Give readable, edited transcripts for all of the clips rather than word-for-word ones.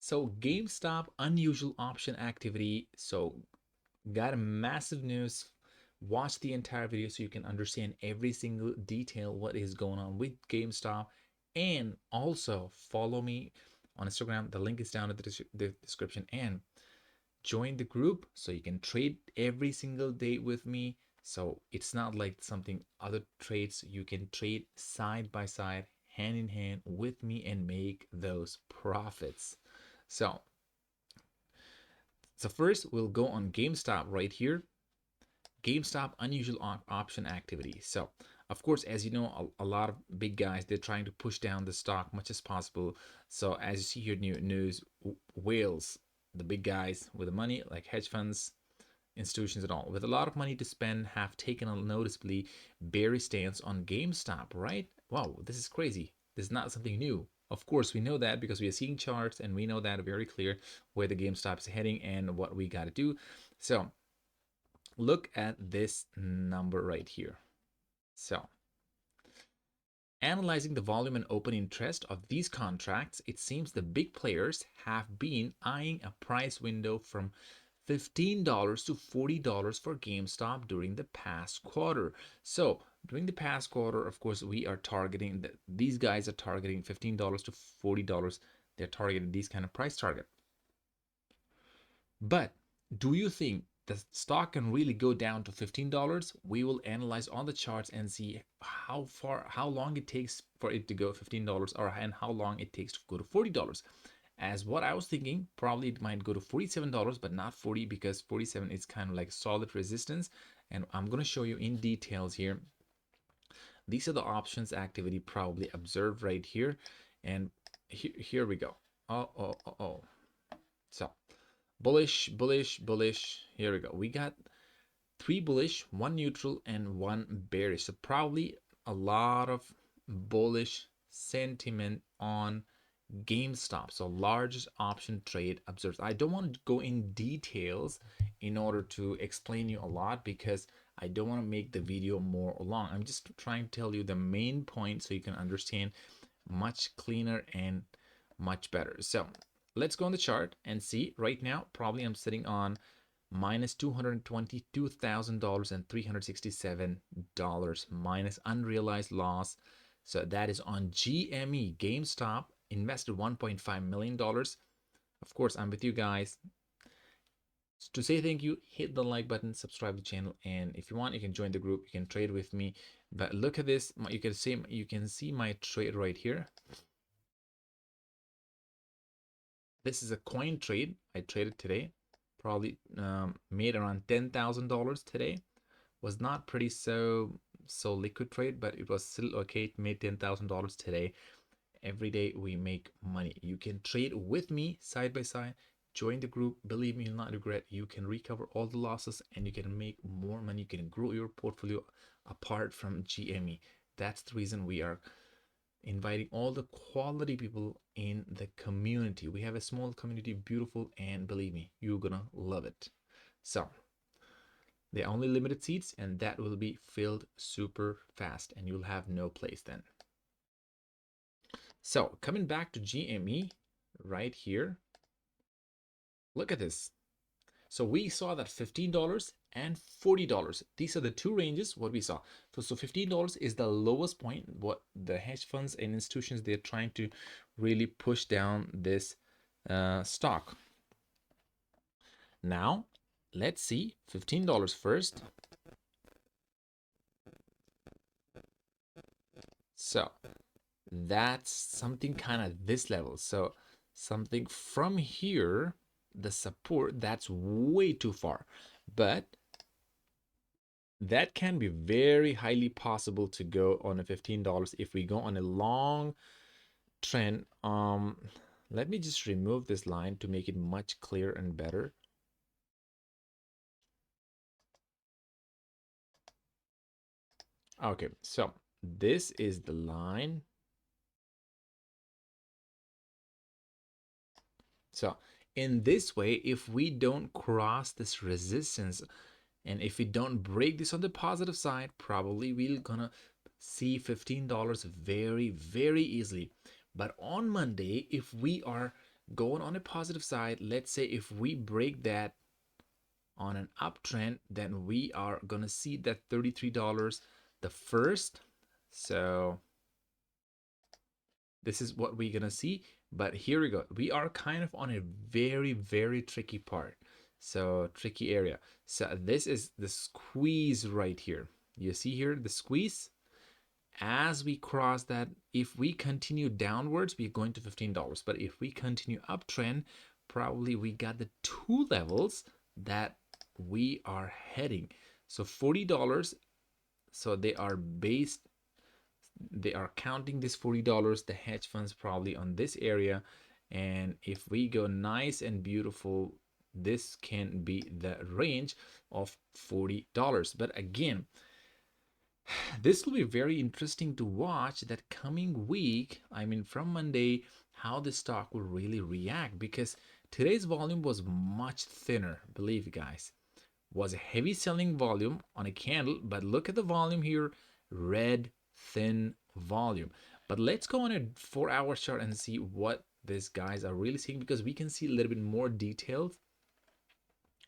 So GameStop unusual option activity. So got a massive news. Watch the entire video so you can understand every single detail what is going on with GameStop, and also follow me on Instagram. The link is down in the description, and join the group so you can trade every single day with me. So it's not like something other trades. You can trade side by side, hand in hand with me and make those profits. So first we'll go on GameStop right here. GameStop unusual option activity. So of course, as you know, a lot of big guys, they're trying to push down the stock much as possible. So as you see here, new news, whales, the big guys with the money, like hedge funds, institutions and all, with a lot of money to spend, have taken a noticeably bearish stance on GameStop, right? Wow, this is crazy. This is not something new. Of course, we know that because we are seeing charts and we know that very clear where the GameStop is heading and what we got to do. So look at this number right here. So analyzing the volume and open interest of these contracts, it seems the big players have been eyeing a price window from $15 to $40 for GameStop during the past quarter. So during the past quarter, of course, we are targeting that these guys are targeting $15 to $40. They're targeting these kind of price target. But do you think the stock can really go down to $15? We will analyze all the charts and see how long it takes for it to go $15 and how long it takes to go to $40. As what I was thinking, probably it might go to $47, but not 40 because 47 is kind of like solid resistance. And I'm going to show you in details here. These are the options activity probably observed right here. And here we go. Oh. So bullish, bullish, bullish. Here we go. We got 3 bullish, 1 neutral, and 1 bearish. So probably a lot of bullish sentiment on GameStop. So largest option trade observed. I don't want to go in details in order to explain you a lot because I don't want to make the video more long. I'm just trying to tell you the main point so you can understand much cleaner and much better. So let's go on the chart and see. Right now, probably I'm sitting on minus $222,000 and $367 minus unrealized loss. So that is on GME. GameStop invested $1.5 million. Of course, I'm with you guys. To say thank you, hit the like button, subscribe to the channel, and if you want, you can join the group. You can trade with me. But look at this. You can see my trade right here. This is a coin trade. I traded today. Probably made around $10,000 today. Was not pretty so liquid trade, but it was still okay. It made $10,000 today. Every day we make money. You can trade with me side by side. Join the group. Believe me, you'll not regret. You can recover all the losses and you can make more money. You can grow your portfolio apart from GME. That's the reason we are inviting all the quality people in the community. We have a small community, beautiful, and believe me, you're gonna love it. So there are only limited seats and that will be filled super fast and you'll have no place then. So coming back to GME right here, look at this. So we saw that $15 and $40. These are the two ranges what we saw. So $15 is the lowest point what the hedge funds and institutions, they're trying to really push down this stock. Now let's see $15 first. So that's something kind of this level. So something from here, the support, that's way too far, but that can be very highly possible to go on a $15 if we go on a long trend. Let me just remove this line to make it much clearer and better. Okay, so this is the line. So in this way, if we don't cross this resistance and if we don't break this on the positive side, probably we're gonna see $15 very, very easily. But on Monday, if we are Going on a positive side, let's say if we break that on an uptrend, then we are gonna see that $33 the first. So this is what we're gonna see. But here we go. We are kind of on a very tricky part. So tricky area. So this is the squeeze right here. You see here the squeeze. As we cross that, if we continue downwards, we're going to $15. But if we continue uptrend, probably we got the two levels that we are heading. So $40. So they are counting this $40, the hedge funds probably on this area. And if we go nice and beautiful, this can be the range of $40. But again, this will be very interesting to watch that coming week. I mean, from Monday, how the stock will really react, because today's volume was much thinner. Believe you guys, was a heavy selling volume on a candle, but look at the volume here, red thin volume. But let's go on a 4-hour chart and see what these guys are really seeing, because we can see a little bit more details.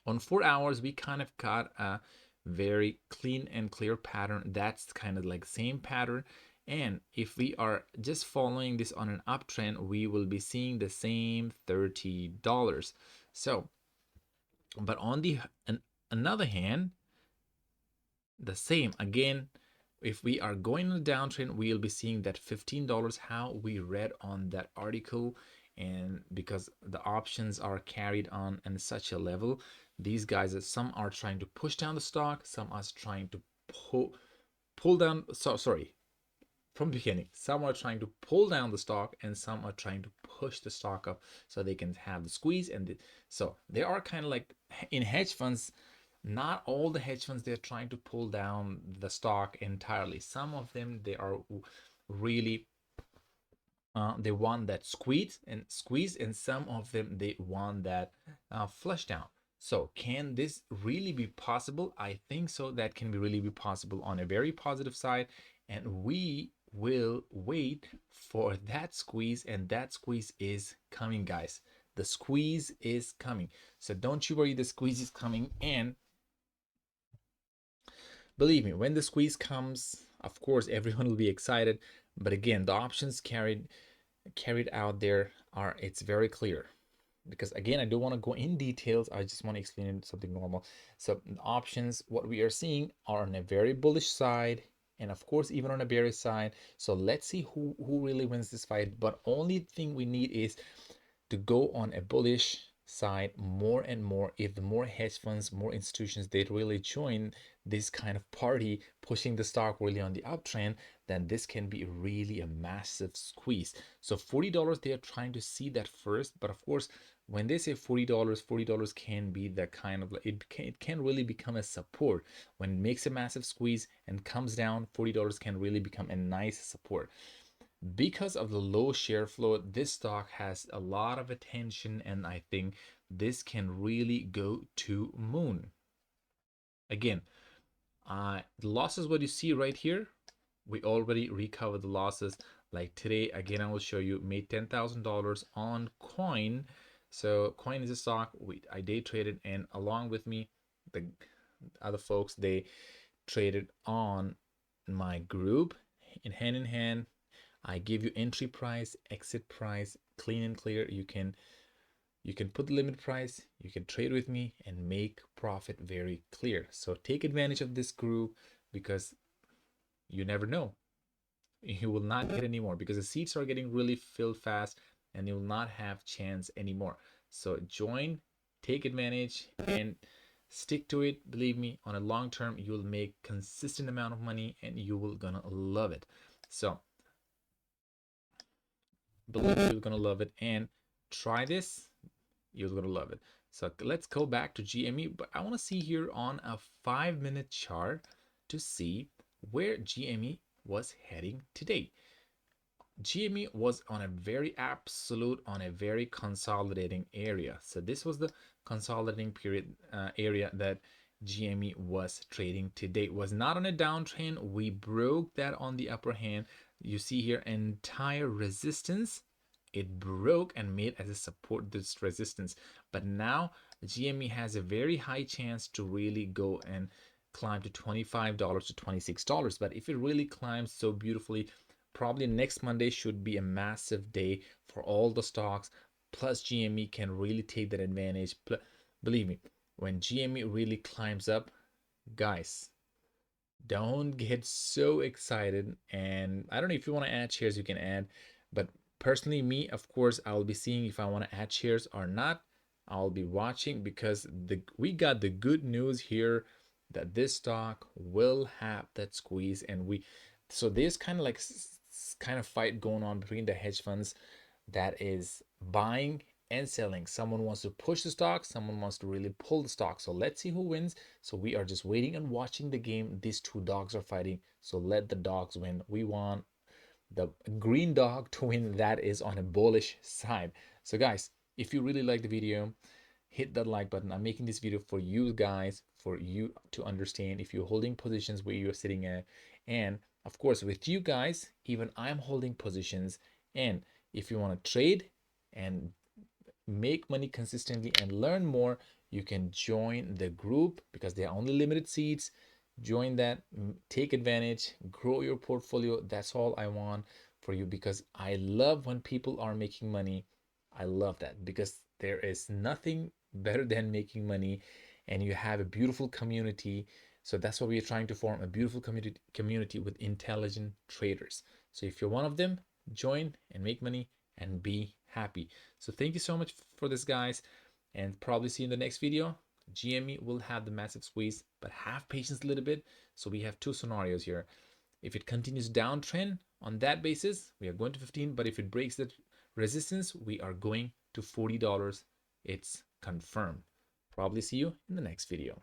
On 4 hours, we kind of got a very clean and clear pattern. That's kind of like same pattern. And if we are just following this on an uptrend, we will be seeing the same $30. So, but on the another hand, the same again, if we are going on a downtrend, we'll be seeing that $15, how we read on that article. And because the options are carried on in such a level, these guys, some are trying to push down the stock, some are trying to pull down, sorry, from the beginning, some are trying to pull down the stock and some are trying to push the stock up so they can have the squeeze. And so they are kind of like in hedge funds. Not all the hedge funds, they're trying to pull down the stock entirely. Some of them, they are really they want that squeeze, and some of them, they want that flush down. So can this really be possible? I think so. That can be really be possible on a very positive side, and we will wait for that squeeze, and that squeeze is coming, guys. The squeeze is coming. So don't you worry, the squeeze is coming. And believe me, when the squeeze comes, of course, everyone will be excited. But again, the options carried out there are, it's very clear. Because again, I don't want to go in details. I just want to explain something normal. So the options, what we are seeing are on a very bullish side, and of course, even on a bearish side. So let's see who really wins this fight. But only thing we need is to go on a bullish side more and more. If the more hedge funds, more institutions, they really join this kind of party pushing the stock really on the uptrend, then this can be really a massive squeeze. So $40, they are trying to see that first. But of course, when they say $40 can be the kind of, it can really become a support. When it makes a massive squeeze and comes down, $40 can really become a nice support. Because of the low share flow, this stock has a lot of attention, and I think this can really go to moon. Again, the losses, what you see right here, we already recovered the losses. Like today, again, I will show you, made $10,000 on Coin. So Coin is a stock I day traded, and along with me, the other folks, they traded on my group in hand. I give you entry price, exit price, clean and clear. You can put the limit price, you can trade with me and make profit very clear. So take advantage of this group, because you never know. You will not get any more, because the seats are getting really filled fast and you will not have chance anymore. So join, take advantage, and stick to it. Believe me, on a long term, you'll make consistent amount of money and you will gonna love it. So believe you're gonna love it, and try this, you're gonna love it. So let's go back to GME, but I want to see here on a 5-minute chart to see where GME was heading today. GME was on a very consolidating area. So this was the consolidating period area that GME was trading today. It was not on a downtrend. We broke that on the upper hand. You see here entire resistance it broke and made as a support this resistance. But now GME has a very high chance to really go and climb to $25 to $26. But if it really climbs so beautifully, probably next Monday should be a massive day for all the stocks. Plus GME can really take that advantage. Believe me, when GME really climbs up, guys, don't get so excited. And I don't know, if you want to add shares, you can add. But personally, me, of course, I'll be seeing if I want to add shares or not. I'll be watching because we got the good news here that this stock will have that squeeze. And so there's kind of like kind of fight going on between the hedge funds that is buying and selling. Someone wants to push the stock, someone wants to really pull the stock. So let's see who wins. So we are just waiting and watching the game. These two dogs are fighting. So let the dogs win. We want the green dog to win, that is on a bullish side. So guys, if you really like the video, hit that like button. I'm making this video for you guys, for you to understand if you're holding positions where you're sitting at. And of course, with you guys, even I'm holding positions. And if you want to trade and make money consistently and learn more, you can join the group because there are only limited seats. Join that, take advantage, grow your portfolio. That's all I want for you, because I love when people are making money. I love that because there is nothing better than making money, and you have a beautiful community. So that's what we are trying to form, a beautiful community with intelligent traders. So if you're one of them, join and make money and be happy. So thank you so much for this, guys, and probably see you in the next video. GME will have the massive squeeze, but have patience a little bit. So we have two scenarios here. If it continues downtrend, on that basis, we are going to 15, but if it breaks that resistance, we are going to $40. It's confirmed. Probably see you in the next video.